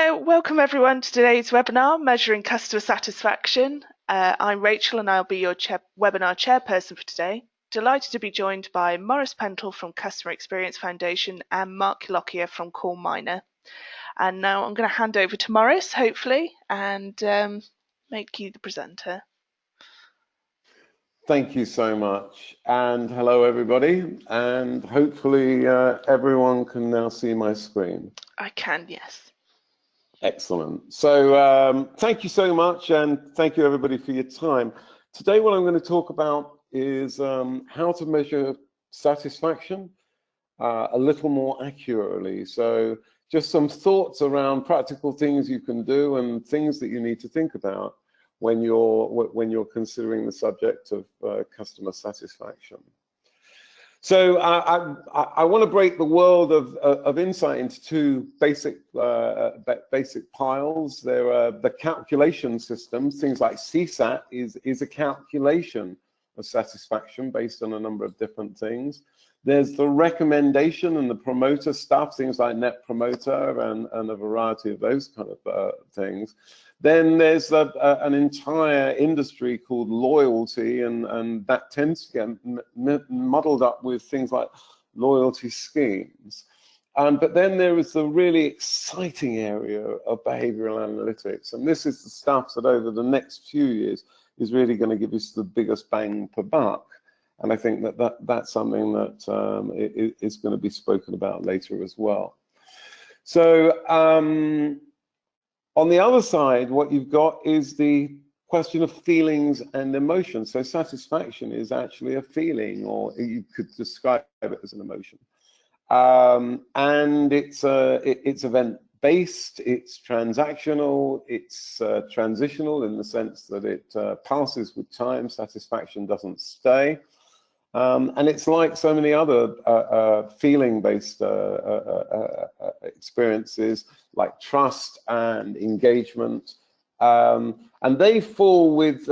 So welcome everyone to today's webinar, Measuring Customer Satisfaction. I'm Rachel and I'll be your webinar chairperson for today. Delighted to be joined by Maurice Pentle from Customer Experience Foundation and Mark Lockyer from Core Miner. And now I'm going to hand over to Maurice, hopefully, and make you the presenter. Thank you so much, and hello everybody, and hopefully everyone can now see my screen. I can, yes. Excellent. So thank you so much, and thank you everybody for your time. Today what I'm going to talk about is how to measure satisfaction a little more accurately. So just some thoughts around practical things you can do and things that you need to think about when you're considering the subject of customer satisfaction. So I want to break the world of insight into two basic piles. There are the calculation systems. Things like CSAT is a calculation of satisfaction based on a number of different things. There's the recommendation and the promoter stuff, things like Net Promoter and a variety of those kind of things. Then there's an entire industry called loyalty, and that tends to get muddled up with things like loyalty schemes. But then there is the really exciting area of behavioral analytics, and this is the stuff that over the next few years is really going to give us the biggest bang per buck. And I think that's something that is going to be spoken about later as well. So on the other side, what you've got is the question of feelings and emotions. So satisfaction is actually a feeling, or you could describe it as an emotion. And it's event-based, it's transactional, it's transitional in the sense that it passes with time. Satisfaction doesn't stay. And it's like so many other feeling-based experiences, like trust and engagement, and they fall with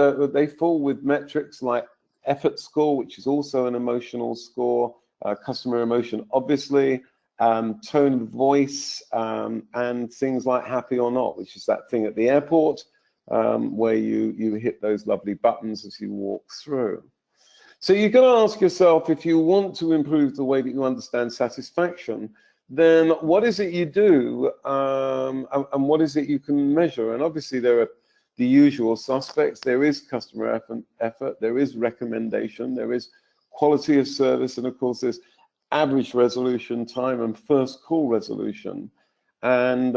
metrics like effort score, which is also an emotional score, customer emotion, obviously, tone of voice, and things like happy or not, which is that thing at the airport where you hit those lovely buttons as you walk through. So you've got to ask yourself, if you want to improve the way that you understand satisfaction, then what is it you do, and what is it you can measure? And obviously there are the usual suspects. There is customer effort, there is recommendation, there is quality of service, and of course there's average resolution time and first call resolution. And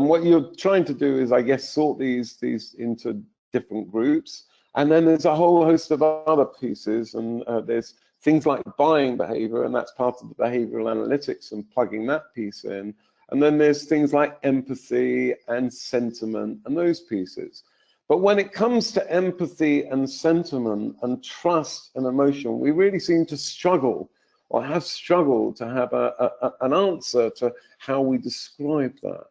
what you're trying to do is, I guess, sort these into different groups. And then there's a whole host of other pieces, and there's things like buying behavior, and that's part of the behavioral analytics and plugging that piece in. And then there's things like empathy and sentiment and those pieces. But when it comes to empathy and sentiment and trust and emotion, we really seem to struggle, or have struggled to have an answer to how we describe that.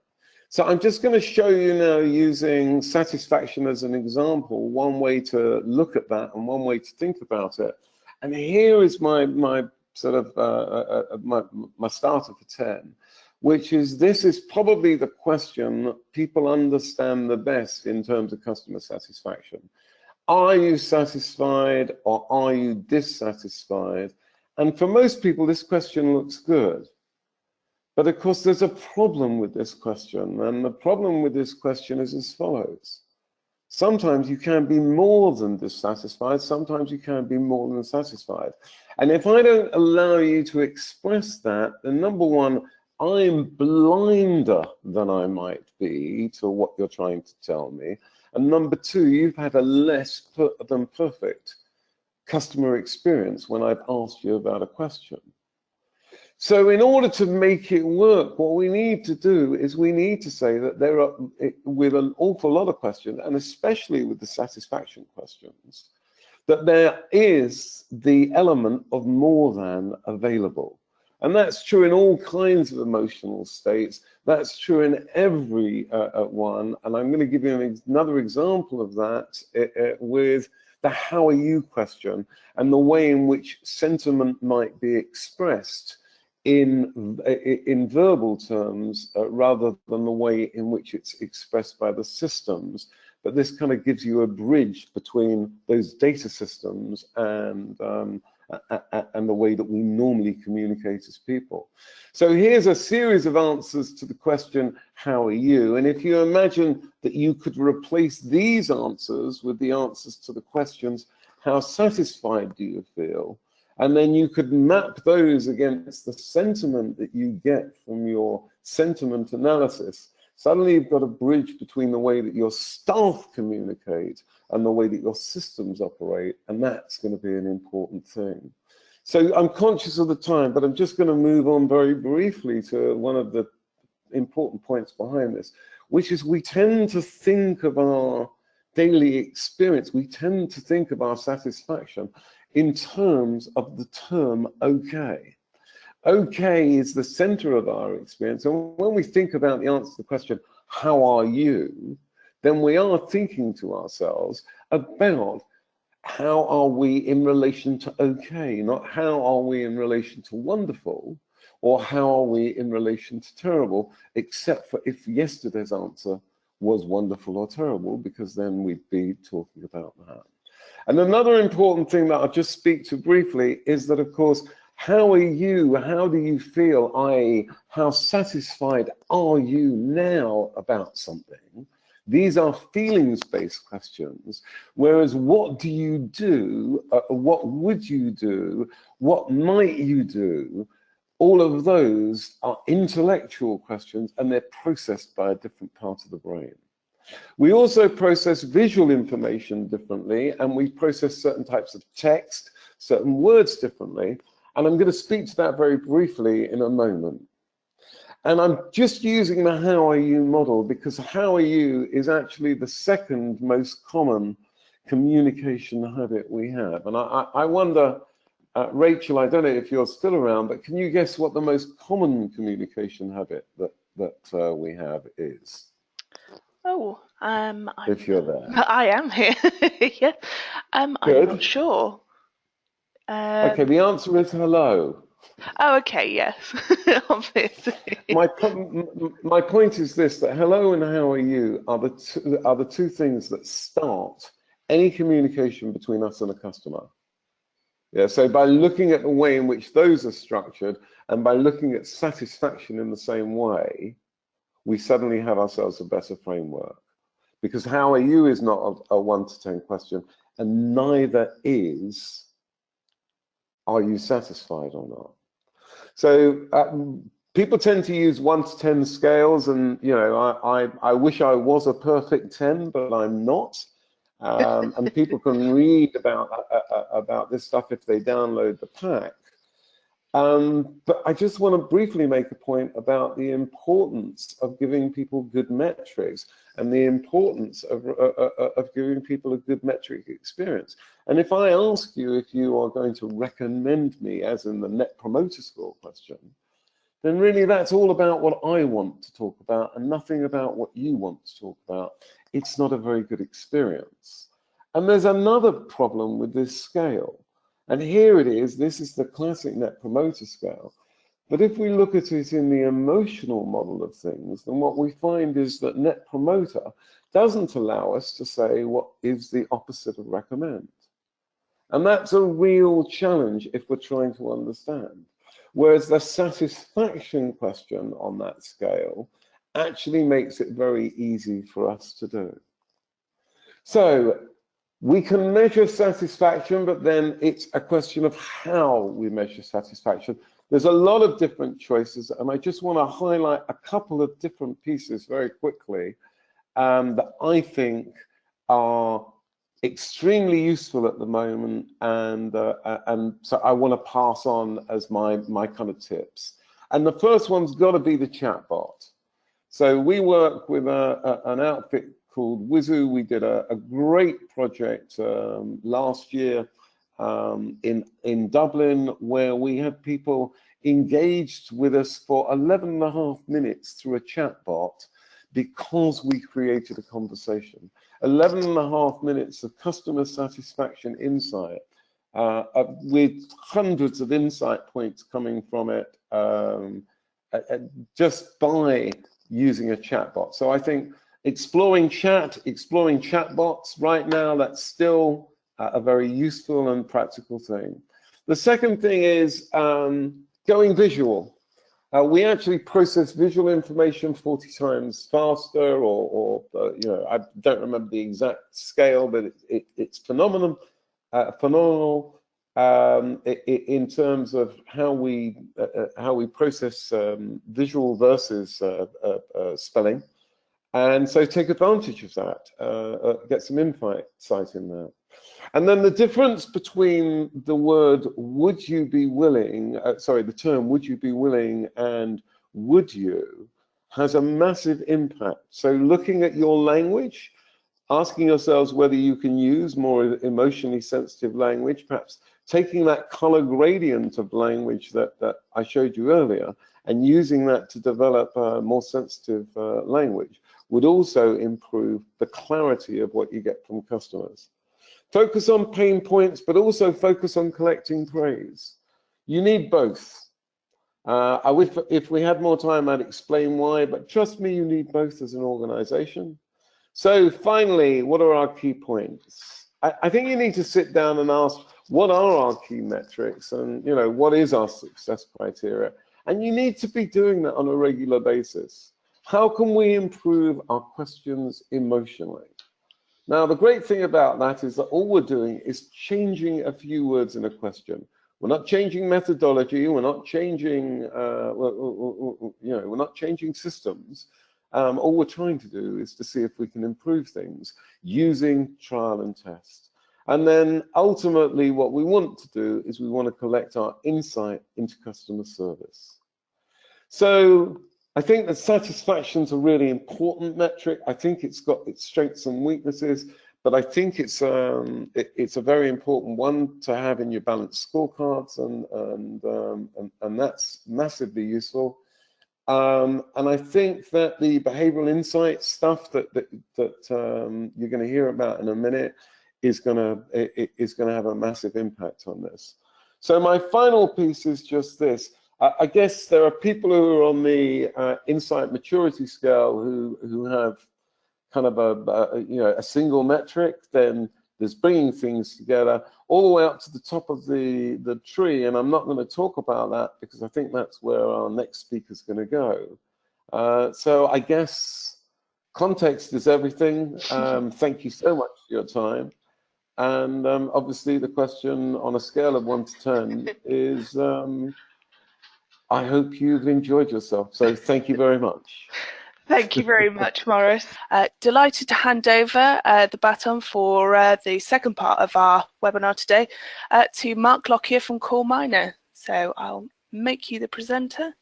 So I'm just going to show you now, using satisfaction as an example, one way to look at that and one way to think about it. And here is my sort of my starter for 10, which is, this is probably the question that people understand the best in terms of customer satisfaction. Are you satisfied or are you dissatisfied? And for most people, this question looks good. But of course, there's a problem with this question, and the problem with this question is as follows. Sometimes you can be more than dissatisfied, sometimes you can be more than satisfied. And if I don't allow you to express that, then number one, I'm blinder than I might be to what you're trying to tell me. And number two, you've had a less than perfect customer experience when I've asked you about a question. So in order to make it work, what we need to do is we need to say that there are, with an awful lot of questions, and especially with the satisfaction questions, that there is the element of more than available. And that's true in all kinds of emotional states. That's true in every one. And I'm going to give you another example of that with the how are you question, and the way in which sentiment might be expressed in verbal terms rather than the way in which it's expressed by the systems. But this kind of gives you a bridge between those data systems and the way that we normally communicate as people. So here's a series of answers to the question, how are you? And if you imagine that you could replace these answers with the answers to the questions, how satisfied do you feel? And then you could map those against the sentiment that you get from your sentiment analysis. Suddenly you've got a bridge between the way that your staff communicate and the way that your systems operate, and that's going to be an important thing. So I'm conscious of the time, but I'm just going to move on very briefly to one of the important points behind this, which is we tend to think of our daily experience, we tend to think of our satisfaction in terms of the term okay. Okay is the center of our experience. And when we think about the answer to the question, how are you? Then we are thinking to ourselves about how are we in relation to okay, not how are we in relation to wonderful, or how are we in relation to terrible, except for if yesterday's answer was wonderful or terrible, because then we'd be talking about that. And another important thing that I'll just speak to briefly is that, of course, how are you? How do you feel? i.e., how satisfied are you now about something? These are feelings-based questions, whereas what do you do? What would you do? What might you do? All of those are intellectual questions, and they're processed by a different part of the brain. We also process visual information differently, and we process certain types of text, certain words differently. And I'm going to speak to that very briefly in a moment. And I'm just using the how are you model because how are you is actually the second most common communication habit we have. And I wonder, Rachel, I don't know if you're still around, but can you guess what the most common communication habit that we have is? Oh, if you're there. I am here. Yeah. I'm not sure. Okay, the answer is hello. Oh, okay, yes, obviously. My point is this: that hello and how are you are the two things that start any communication between us and a customer. Yeah. So by looking at the way in which those are structured, and by looking at satisfaction in the same way, we suddenly have ourselves a better framework. Because how are you is not a 1 to 10 question, and neither is are you satisfied or not. So people tend to use 1 to 10 scales, and you know, I wish I was a perfect 10, but I'm not. And people can read about this stuff if they download the pack. But I just want to briefly make a point about the importance of giving people good metrics and the importance of giving people a good metric experience. And if I ask you if you are going to recommend me, as in the Net Promoter Score question, then really that's all about what I want to talk about and nothing about what you want to talk about. It's not a very good experience. And there's another problem with this scale. And here it is, this is the classic Net Promoter Scale. But if we look at it in the emotional model of things, then what we find is that Net Promoter doesn't allow us to say what is the opposite of recommend. And that's a real challenge if we're trying to understand. Whereas the satisfaction question on that scale actually makes it very easy for us to do. So we can measure satisfaction, but then it's a question of how we measure satisfaction. There's a lot of different choices, and I just want to highlight a couple of different pieces very quickly that I think are extremely useful at the moment, and so I want to pass on as my kind of tips. And the first one's got to be the chatbot. So we work with an outfit called Wizu. We did a great project last year in Dublin, where we had people engaged with us for 11.5 minutes through a chatbot because we created a conversation. 11.5 minutes of customer satisfaction insight with hundreds of insight points coming from it, just by using a chatbot. So I think exploring chatbots right now, that's still a very useful and practical thing. The second thing is going visual. We actually process visual information 40 times faster, or you know, I don't remember the exact scale, but it's phenomenal in terms of how we process visual versus spelling. And so take advantage of that, get some insight in that. And then the difference between the word would you be willing, the term would you be willing and would you has a massive impact. So looking at your language, asking yourselves whether you can use more emotionally sensitive language, perhaps taking that color gradient of language that I showed you earlier and using that to develop more sensitive language would also improve the clarity of what you get from customers. Focus on pain points, but also focus on collecting praise. You need both. I wish if we had more time, I'd explain why, but trust me, you need both as an organization. So finally, what are our key points? I think you need to sit down and ask, what are our key metrics? And, you know, what is our success criteria? And you need to be doing that on a regular basis. How can we improve our questions emotionally? Now, the great thing about that is that all we're doing is changing a few words in a question. We're not changing methodology. We're not changing, we're not changing systems. All we're trying to do is to see if we can improve things using trial and test. And then ultimately, what we want to do is we want to collect our insight into customer service. So I think that satisfaction is a really important metric. I think it's got its strengths and weaknesses, but I think it's a very important one to have in your balanced scorecards, and that's massively useful. And I think that the behavioral insight stuff that you're going to hear about in a minute is going to have a massive impact on this. So my final piece is just this. I guess there are people who are on the insight maturity scale who have kind of a single metric. Then there's bringing things together all the way up to the top of the tree, and I'm not going to talk about that because I think that's where our next speaker is going to go. So I guess context is everything. Thank you so much for your time. And obviously the question on a scale of 1 to 10 is, I hope you've enjoyed yourself. So thank you very much. Thank you very much, Maurice. Delighted to hand over the baton for the second part of our webinar today to Mark Lockyer from Core Miner. So I'll make you the presenter.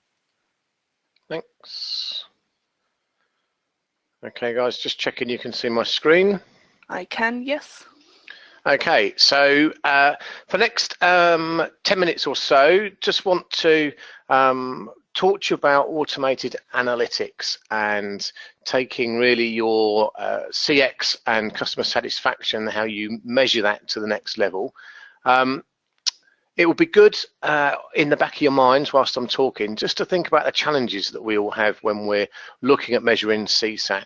Thanks. Okay, guys, just checking you can see my screen. I can, yes. Okay, so for the next 10 minutes or so, just want to talk to you about automated analytics and taking really your CX and customer satisfaction, how you measure that to the next level. It will be good in the back of your minds whilst I'm talking, just to think about the challenges that we all have when we're looking at measuring CSAT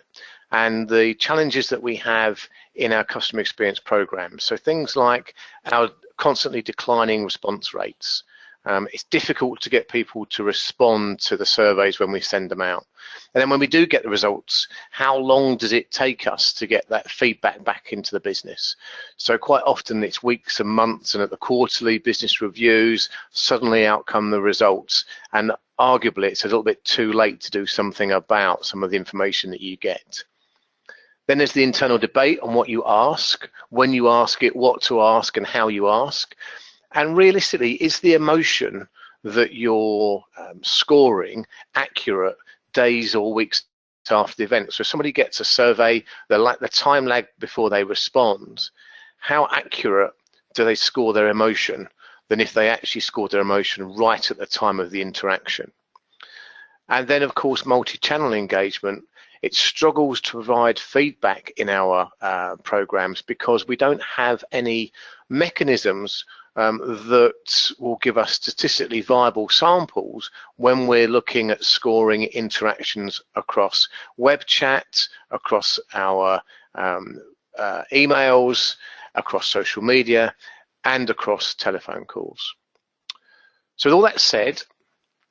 and the challenges that we have in our customer experience programs. So things like our constantly declining response rates. It's difficult to get people to respond to the surveys when we send them out. And then when we do get the results, how long does it take us to get that feedback back into the business? So quite often it's weeks and months, and at the quarterly business reviews, suddenly out come the results. And arguably it's a little bit too late to do something about some of the information that you get. Then there's the internal debate on what you ask, when you ask it, what to ask and how you ask. And realistically, is the emotion that you're scoring accurate days or weeks after the event? So if somebody gets a survey, the time lag before they respond, how accurate do they score their emotion than if they actually scored their emotion right at the time of the interaction? And then, of course, multi-channel engagement. It struggles to provide feedback in our programs because we don't have any mechanisms that will give us statistically viable samples when we're looking at scoring interactions across web chat, across our emails, across social media, and across telephone calls. So with all that said,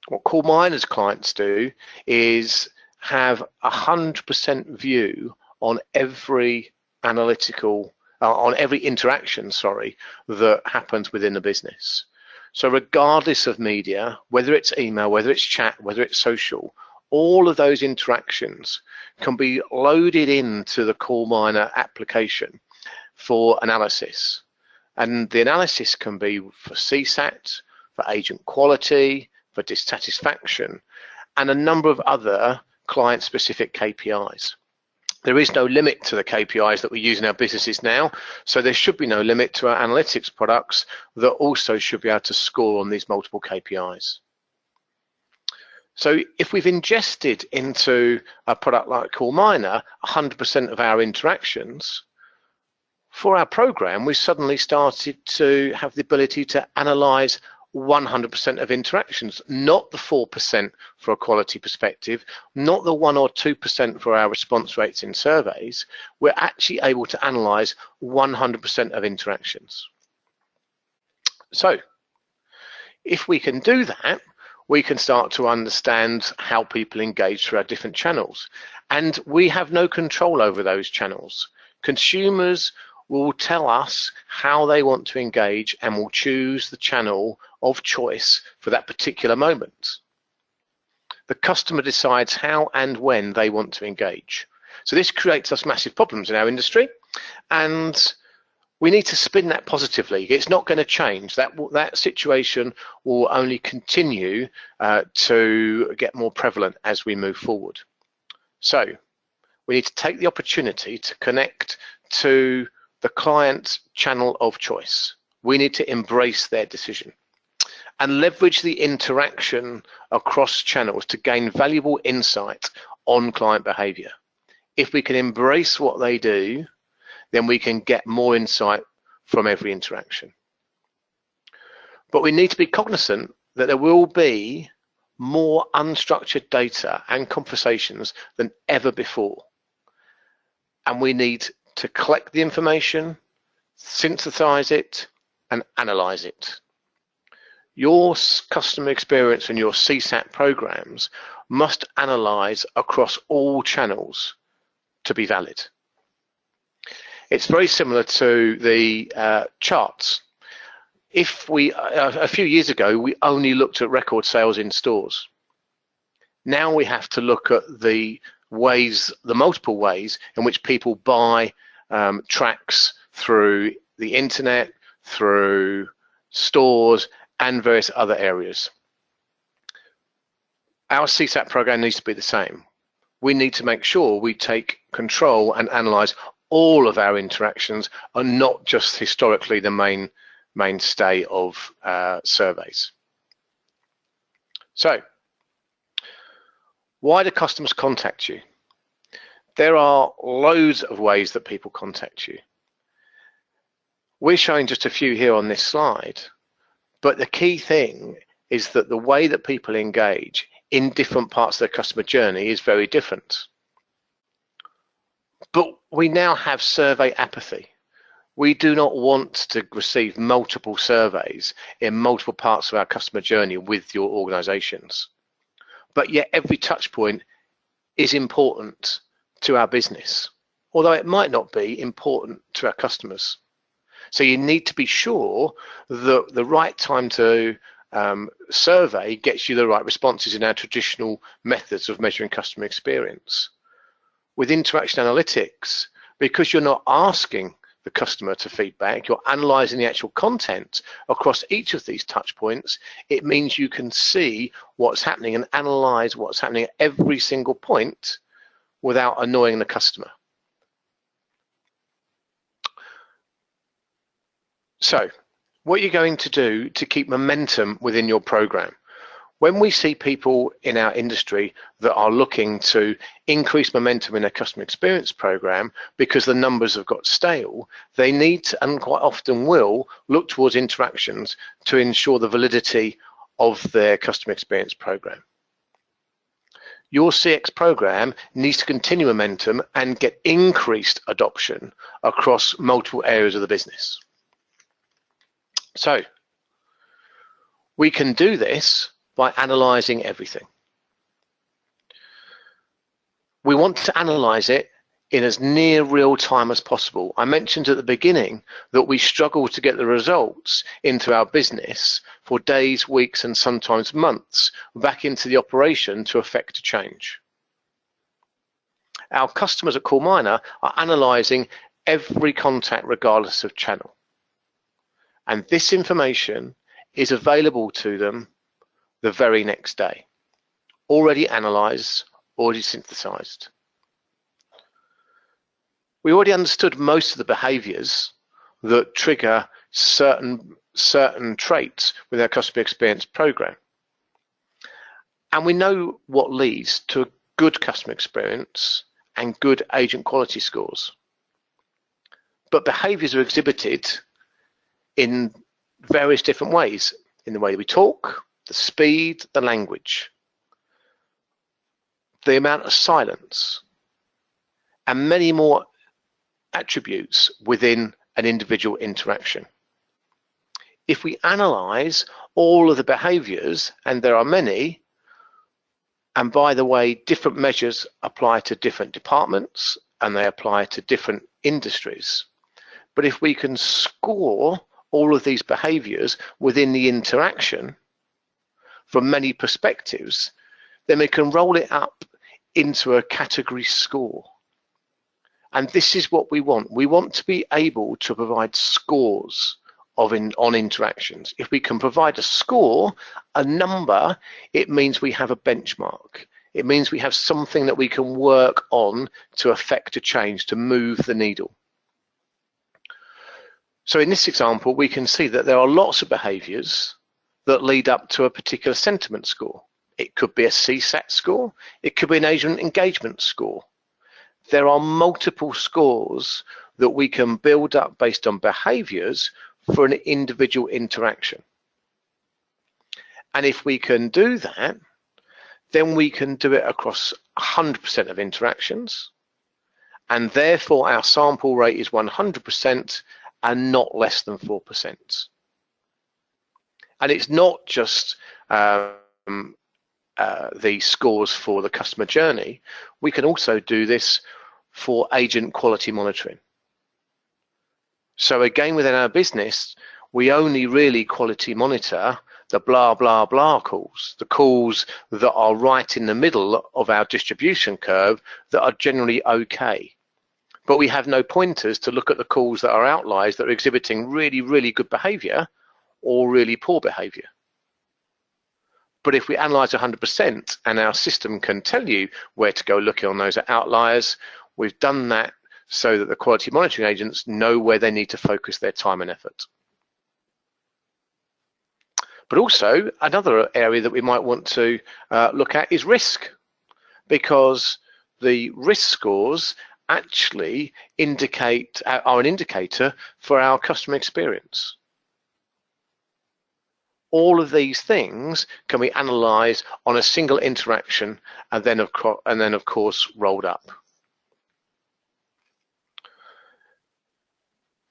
what Core Miner's clients do is have 100% view on every interaction, that happens within the business. So regardless of media, whether it's email, whether it's chat, whether it's social, all of those interactions can be loaded into the Core Miner application for analysis. And the analysis can be for CSAT, for agent quality, for dissatisfaction, and a number of other client-specific KPIs. There is no limit to the KPIs that we use in our businesses now, so there should be no limit to our analytics products that also should be able to score on these multiple KPIs. So if we've ingested into a product like Core Miner 100% of our interactions, for our program, we suddenly started to have the ability to analyze 100% of interactions, not the 4% for a quality perspective, not the 1 or 2% for our response rates in surveys. We're actually able to analyze 100% of interactions. So if we can do that, we can start to understand how people engage through our different channels. And we have no control over those channels. Consumers will tell us how they want to engage and will choose the channel of choice for that particular moment. The customer decides how and when they want to engage. So this creates us massive problems in our industry, and we need to spin that positively. It's not going to change. That situation will only continue to get more prevalent as we move forward. So we need to take the opportunity to connect to the client's channel of choice. We need to embrace their decision and leverage the interaction across channels to gain valuable insight on client behavior. If we can embrace what they do, then we can get more insight from every interaction. But we need to be cognizant that there will be more unstructured data and conversations than ever before. And we need to collect the information, synthesize it, and analyze it. Your customer experience and your CSAT programs must analyze across all channels to be valid. It's very similar to the charts. If a few years ago, we only looked at record sales in stores. Now we have to look at the multiple ways in which people buy tracks through the internet, through stores, and various other areas. Our CSAT program needs to be the same. We need to make sure we take control and analyze all of our interactions and not just historically the mainstay of surveys. So, why do customers contact you? There are loads of ways that people contact you. We're showing just a few here on this slide, but the key thing is that the way that people engage in different parts of their customer journey is very different. But we now have survey apathy. We do not want to receive multiple surveys in multiple parts of our customer journey with your organizations. But yet every touch point is important to our business, although it might not be important to our customers. So you need to be sure that the right time to survey gets you the right responses in our traditional methods of measuring customer experience. With interaction analytics, because you're not asking the customer to feedback, you're analyzing the actual content across each of these touch points, it means you can see what's happening and analyze what's happening at every single point without annoying the customer. So, what are you going to do to keep momentum within your program? When we see people in our industry that are looking to increase momentum in their customer experience program because the numbers have got stale, they need to, and quite often will, look towards interactions to ensure the validity of their customer experience program. Your CX program needs to continue momentum and get increased adoption across multiple areas of the business. So we can do this by analyzing everything. We want to analyze it in as near real time as possible. I mentioned at the beginning that we struggle to get the results into our business for days, weeks, and sometimes months back into the operation to affect a change. Our customers at Core Miner are analyzing every contact regardless of channel. And this information is available to them the very next day, already analyzed, already synthesized. We already understood most of the behaviors that trigger certain traits with our customer experience program. And we know what leads to a good customer experience and good agent quality scores. But behaviors are exhibited in various different ways, in the way we talk, the speed, the language, the amount of silence, and many more attributes within an individual interaction. If we analyze all of the behaviors, and there are many, and by the way, different measures apply to different departments and they apply to different industries. But if we can score all of these behaviors within the interaction from many perspectives, then we can roll it up into a category score. And this is what we want. We want to be able to provide scores on interactions. If we can provide a score, a number, it means we have a benchmark. It means we have something that we can work on to affect a change, to move the needle. So in this example, we can see that there are lots of behaviors that lead up to a particular sentiment score. It could be a CSAT score. It could be an agent engagement score. There are multiple scores that we can build up based on behaviors for an individual interaction. And if we can do that, then we can do it across 100% of interactions. And therefore, our sample rate is 100% and not less than 4%. And it's not just the scores for the customer journey. We can also do this for agent quality monitoring. So again, within our business, we only really quality monitor the blah, blah, blah calls, the calls that are right in the middle of our distribution curve that are generally okay. But we have no pointers to look at the calls that are outliers that are exhibiting really, really good behavior or really poor behavior. But if we analyze 100% and our system can tell you where to go looking on those outliers, we've done that so that the quality monitoring agents know where they need to focus their time and effort. But also, another area that we might want to look at is risk, because the risk scores actually are an indicator for our customer experience. All of these things can be analyzed on a single interaction and then of course rolled up.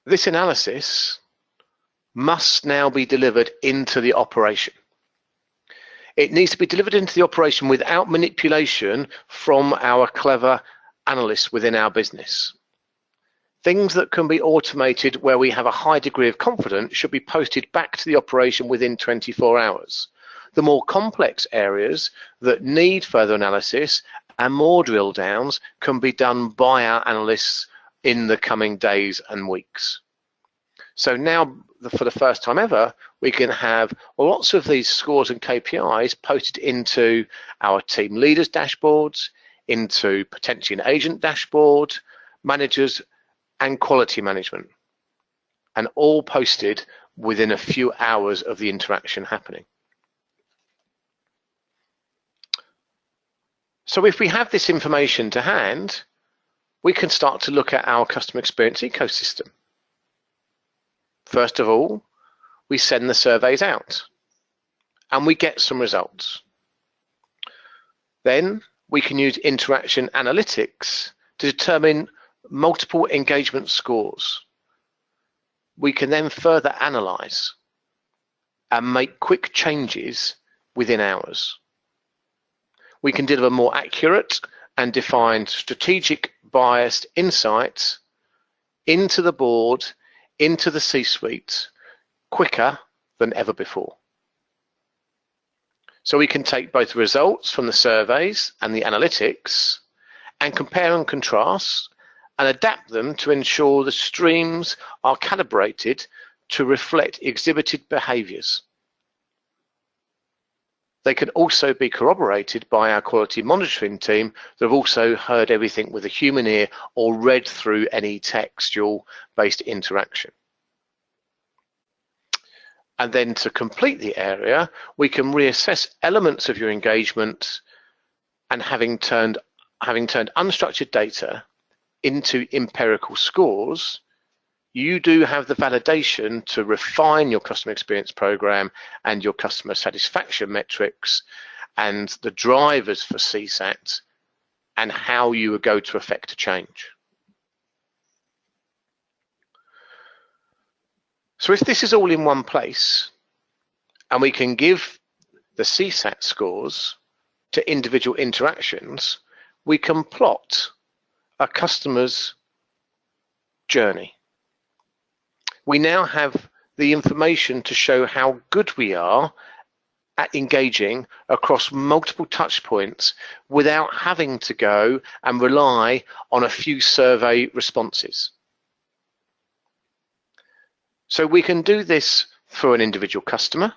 This analysis must now be delivered into the operation. It needs to be delivered into the operation without manipulation from our clever analysts within our business. Things that can be automated where we have a high degree of confidence should be posted back to the operation within 24 hours. The more complex areas that need further analysis and more drill downs can be done by our analysts in the coming days and weeks. So now, for the first time ever, we can have lots of these scores and KPIs posted into our team leaders' dashboards, into potentially an agent dashboard, managers, and quality management, and all posted within a few hours of the interaction happening. So if we have this information to hand, we can start to look at our customer experience ecosystem. First of all, we send the surveys out and we get some results. Then we can use interaction analytics to determine multiple engagement scores. We can then further analyze and make quick changes within hours. We can deliver more accurate and defined strategic biased insights into the board, into the C-suite, quicker than ever before. So we can take both results from the surveys and the analytics and compare and contrast and adapt them to ensure the streams are calibrated to reflect exhibited behaviours. They can also be corroborated by our quality monitoring team that have also heard everything with a human ear or read through any textual based interaction. And then to complete the area, we can reassess elements of your engagement, and having turned unstructured data into empirical scores, you do have the validation to refine your customer experience program and your customer satisfaction metrics and the drivers for CSAT and how you would go to affect a change. So if this is all in one place and we can give the CSAT scores to individual interactions, we can plot a customer's journey. We now have the information to show how good we are at engaging across multiple touch points without having to go and rely on a few survey responses. So we can do this for an individual customer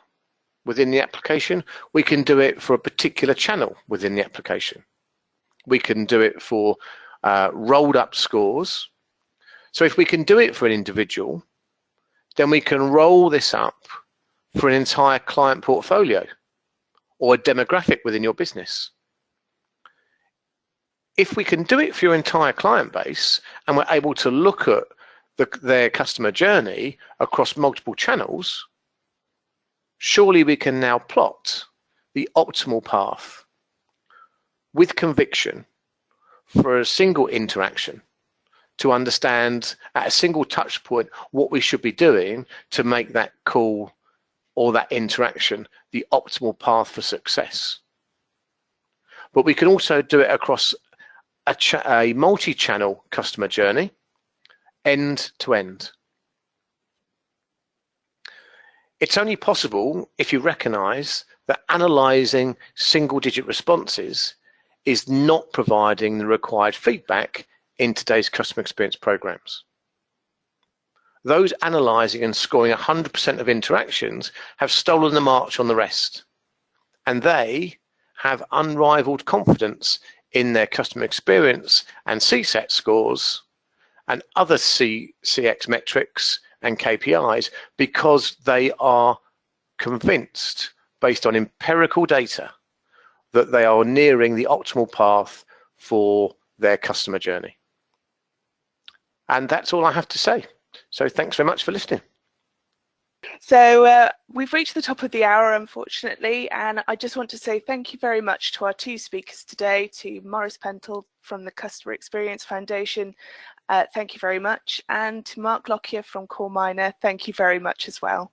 within the application. We can do it for a particular channel within the application. We can do it for rolled up scores. So if we can do it for an individual, then we can roll this up for an entire client portfolio or a demographic within your business. If we can do it for your entire client base and we're able to look at their customer journey across multiple channels, surely we can now plot the optimal path with conviction for a single interaction to understand at a single touch point what we should be doing to make that call or that interaction the optimal path for success. But we can also do it across a multi-channel customer journey, end to end. It's only possible if you recognize that analyzing single-digit responses is not providing the required feedback in today's customer experience programs. Those analyzing and scoring 100% of interactions have stolen the march on the rest, and they have unrivaled confidence in their customer experience and CSAT scores and other CX metrics and KPIs because they are convinced, based on empirical data, that they are nearing the optimal path for their customer journey. And that's all I have to say. So thanks very much for listening. So we've reached the top of the hour, unfortunately, and I just want to say thank you very much to our two speakers today, to Maurice Pentle from the Customer Experience Foundation. Thank you very much. And to Mark Lockyer from Core Miner, thank you very much as well.